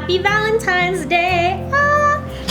happy Valentine's Day.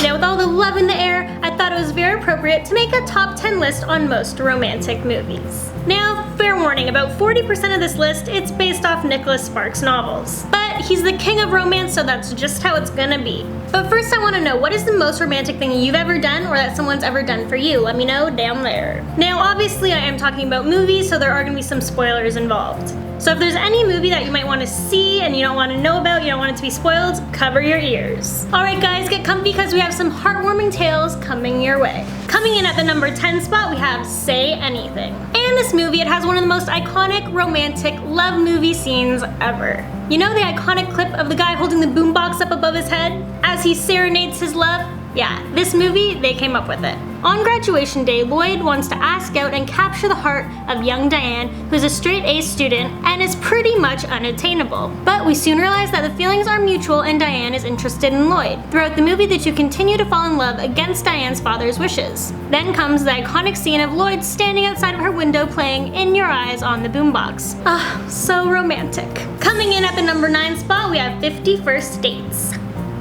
Now with all the love in the air, I thought it was very appropriate to make a top 10 list on most romantic movies. Now, fair warning, about 40% of this list, it's based off Nicholas Sparks' novels. But he's the king of romance, so that's just how it's gonna be. But first I wanna know, what is the most romantic thing you've ever done or that someone's ever done for you? Let me know down there. Now, obviously I am talking about movies, so there are gonna be some spoilers involved. So if there's any movie that you might want to see and you don't want to know about, you don't want it to be spoiled, cover your ears. Alright guys, get comfy because we have some heartwarming tales coming your way. Coming in at the number 10 spot, we have Say Anything. In this movie, it has one of the most iconic romantic love movie scenes ever. You know the iconic clip of the guy holding the boombox up above his head as he serenades his love? Yeah, this movie, they came up with it. On graduation day, Lloyd wants to ask out and capture the heart of young Diane, who's a straight-A student and is pretty much unattainable. But we soon realize that the feelings are mutual and Diane is interested in Lloyd. Throughout the movie, the two continue to fall in love against Diane's father's wishes. Then comes the iconic scene of Lloyd standing outside of her window playing In Your Eyes on the boombox. So romantic. Coming in at the number 9 spot, we have 50 First Dates.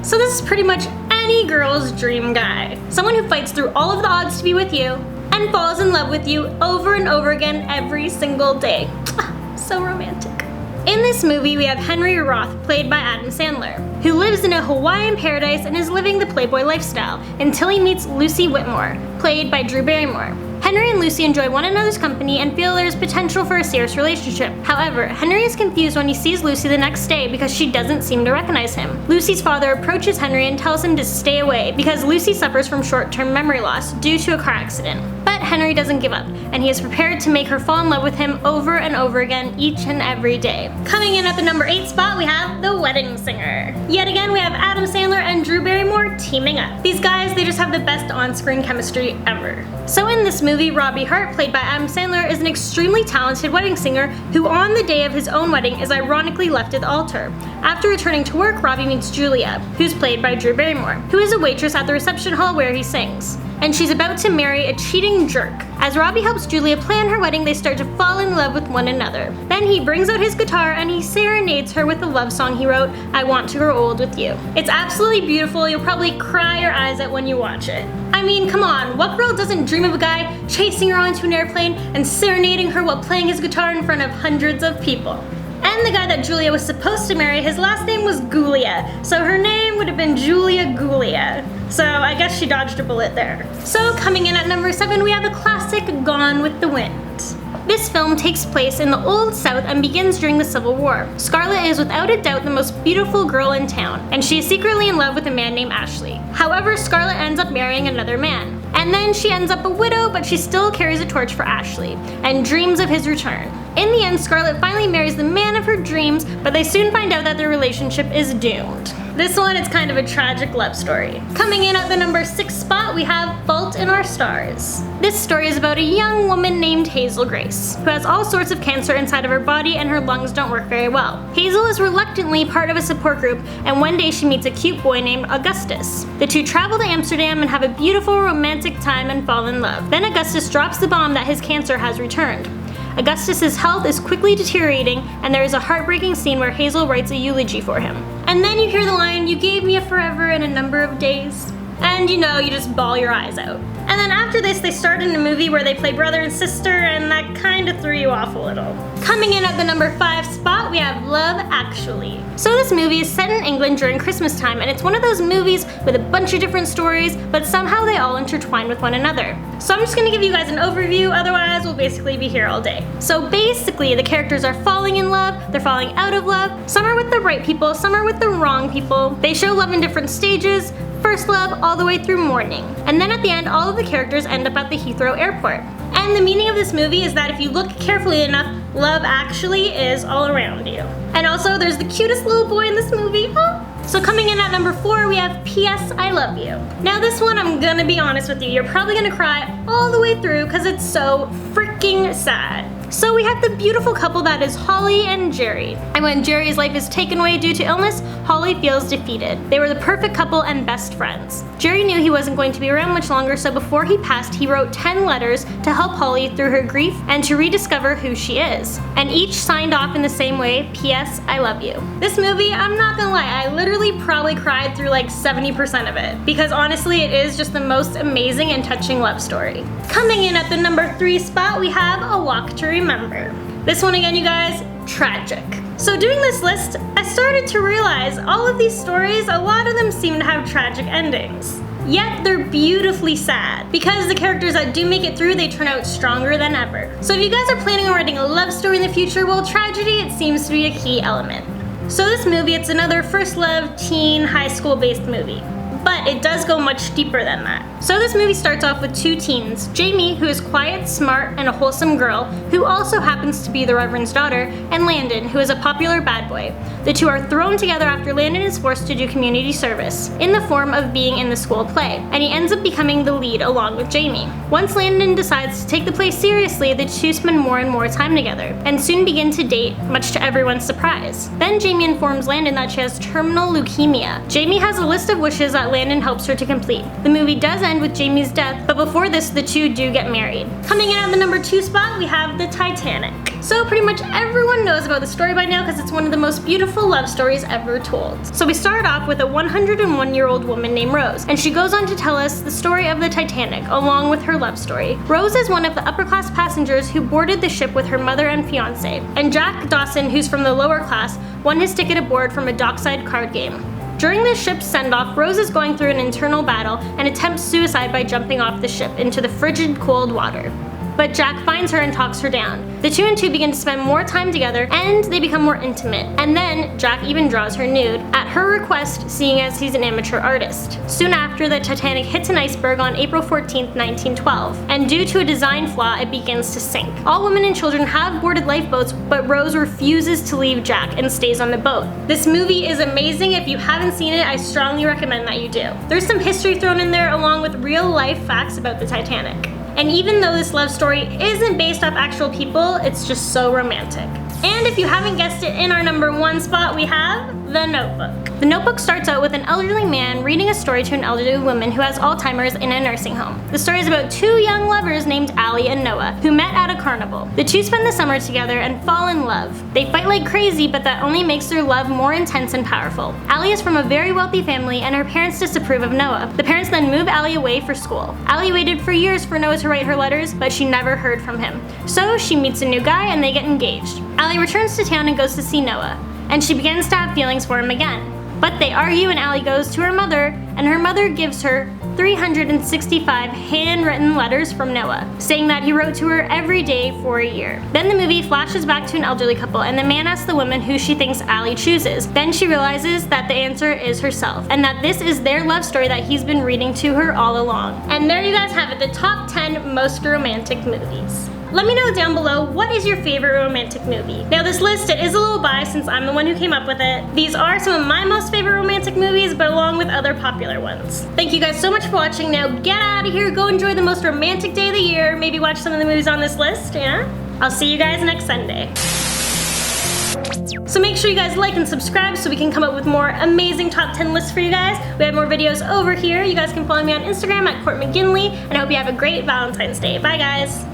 So this is pretty much any girl's dream guy. Someone who fights through all of the odds to be with you and falls in love with you over and over again every single day. So romantic. In this movie, we have Henry Roth, played by Adam Sandler, who lives in a Hawaiian paradise and is living the playboy lifestyle until he meets Lucy Whitmore, played by Drew Barrymore. Henry and Lucy enjoy one another's company and feel there's potential for a serious relationship. However, Henry is confused when he sees Lucy the next day because she doesn't seem to recognize him. Lucy's father approaches Henry and tells him to stay away because Lucy suffers from short-term memory loss due to a car accident. But Henry doesn't give up, and he is prepared to make her fall in love with him over and over again each and every day. Coming in at the number 8 spot, we have The Wedding Singer. Yet again, we have Adam Sandler and Drew Barrymore teaming up. These guys, they just have the best on-screen chemistry ever. So in this movie, Robbie Hart, played by Adam Sandler, is an extremely talented wedding singer who on the day of his own wedding is ironically left at the altar. After returning to work, Robbie meets Julia, who's played by Drew Barrymore, who is a waitress at the reception hall where he sings. And she's about to marry a cheating jerk. As Robbie helps Julia plan her wedding, they start to fall in love with one another. Then he brings out his guitar and he serenades her with the love song he wrote, I Want to Grow Old with You. It's absolutely beautiful. You'll probably cry your eyes out when you watch it. I mean, come on, what girl doesn't dream of a guy chasing her onto an airplane and serenading her while playing his guitar in front of hundreds of people? And the guy that Julia was supposed to marry, his last name was Gulia, so her name would have been Julia Gulia. So I guess she dodged a bullet there. So coming in at number 7, we have the classic Gone with the Wind. This film takes place in the Old South and begins during the Civil War. Scarlett is without a doubt the most beautiful girl in town, and she is secretly in love with a man named Ashley. However, Scarlett ends up marrying another man. And then she ends up a widow, but she still carries a torch for Ashley, and dreams of his return. In the end, Scarlett finally marries the man of her dreams, but they soon find out that their relationship is doomed. This one is kind of a tragic love story. Coming in at the number 6 spot, we have Fault in Our Stars. This story is about a young woman named Hazel Grace, who has all sorts of cancer inside of her body and her lungs don't work very well. Hazel is reluctantly part of a support group, and one day she meets a cute boy named Augustus. The two travel to Amsterdam and have a beautiful romantic time and fall in love. Then Augustus drops the bomb that his cancer has returned. Augustus's health is quickly deteriorating, and there is a heartbreaking scene where Hazel writes a eulogy for him. And then you hear the line, "You gave me a forever and a number of days." And you know, you just bawl your eyes out. And then after this, they start in a movie where they play brother and sister, and that kind of threw you off a little. Coming in at the number 5 spot, we have Love Actually. So this movie is set in England during Christmas time, and it's one of those movies with a bunch of different stories, but somehow they all intertwine with one another. So I'm just gonna give you guys an overview, otherwise we'll basically be here all day. So basically, the characters are falling in love, they're falling out of love, some are with the right people, some are with the wrong people. They show love in different stages, first love all the way through mourning. And then at the end, all of the characters end up at the Heathrow airport. And the meaning of this movie is that if you look carefully enough, love actually is all around you. And also, there's the cutest little boy in this movie. Oh. So coming in at number 4, we have P.S. I Love You. Now this one, I'm gonna be honest with you, you're probably gonna cry all the way through because it's so freaking sad. So we have the beautiful couple that is Holly and Jerry. And when Jerry's life is taken away due to illness, Holly feels defeated. They were the perfect couple and best friends. Jerry knew he wasn't going to be around much longer, so before he passed, he wrote 10 letters to help Holly through her grief and to rediscover who she is. And each signed off in the same way, P.S. I love you. This movie, I'm not gonna lie, I literally probably cried through like 70% of it, because honestly it is just the most amazing and touching love story. Coming in at the number 3 spot, we have A Walk to Remember. This one again, you guys, tragic. So doing this list, I started to realize all of these stories, a lot of them seem to have tragic endings. Yet they're beautifully sad, because the characters that do make it through, they turn out stronger than ever. So if you guys are planning on writing a love story in the future, well, tragedy, it seems to be a key element. So this movie, it's another first love, teen, high school based movie. But it does go much deeper than that. So this movie starts off with 2 teens, Jamie, who is quiet, smart, and a wholesome girl, who also happens to be the Reverend's daughter, and Landon, who is a popular bad boy. The 2 are thrown together after Landon is forced to do community service, in the form of being in the school play, and he ends up becoming the lead along with Jamie. Once Landon decides to take the play seriously, the 2 spend more and more time together, and soon begin to date, much to everyone's surprise. Then Jamie informs Landon that she has terminal leukemia. Jamie has a list of wishes that Landon helps her to complete. The movie does end with Jamie's death, but before this, the 2 do get married. Coming in at the number 2 spot, we have the Titanic. So pretty much everyone knows about the story by now because it's one of the most beautiful love stories ever told. So we start off with a 101-year-old woman named Rose, and she goes on to tell us the story of the Titanic, along with her love story. Rose is one of the upper-class passengers who boarded the ship with her mother and fiance, and Jack Dawson, who's from the lower class, won his ticket aboard from a dockside card game. During the ship's send-off, Rose is going through an internal battle and attempts suicide by jumping off the ship into the frigid, cold water. But Jack finds her and talks her down. The 2 and 2 begin to spend more time together, and they become more intimate. And then Jack even draws her nude, at her request, seeing as he's an amateur artist. Soon after, the Titanic hits an iceberg on April 14th, 1912, and due to a design flaw, it begins to sink. All women and children have boarded lifeboats, but Rose refuses to leave Jack and stays on the boat. This movie is amazing. If you haven't seen it, I strongly recommend that you do. There's some history thrown in there along with real-life facts about the Titanic. And even though this love story isn't based off actual people, it's just so romantic. And if you haven't guessed it, in our number 1 spot we have The Notebook. The Notebook starts out with an elderly man reading a story to an elderly woman who has Alzheimer's in a nursing home. The story is about 2 young lovers named Allie and Noah, who met at a carnival. The 2 spend the summer together and fall in love. They fight like crazy, but that only makes their love more intense and powerful. Allie is from a very wealthy family, and her parents disapprove of Noah. The parents then move Allie away for school. Allie waited for years for Noah to write her letters, but she never heard from him. So she meets a new guy and they get engaged. Allie returns to town and goes to see Noah, and she begins to have feelings for him again. But they argue and Allie goes to her mother, and her mother gives her 365 handwritten letters from Noah, saying that he wrote to her every day for a year. Then the movie flashes back to an elderly couple, and the man asks the woman who she thinks Allie chooses. Then she realizes that the answer is herself, and that this is their love story that he's been reading to her all along. And there you guys have it, the top 10 most romantic movies. Let me know down below, what is your favorite romantic movie? Now this list, it is a little biased since I'm the one who came up with it. These are some of my most favorite romantic movies, but along with other popular ones. Thank you guys so much for watching. Now get out of here, go enjoy the most romantic day of the year, maybe watch some of the movies on this list, yeah? I'll see you guys next Sunday. So make sure you guys like and subscribe so we can come up with more amazing top 10 lists for you guys. We have more videos over here. You guys can follow me on Instagram at Court McGinley, and I hope you have a great Valentine's Day. Bye guys!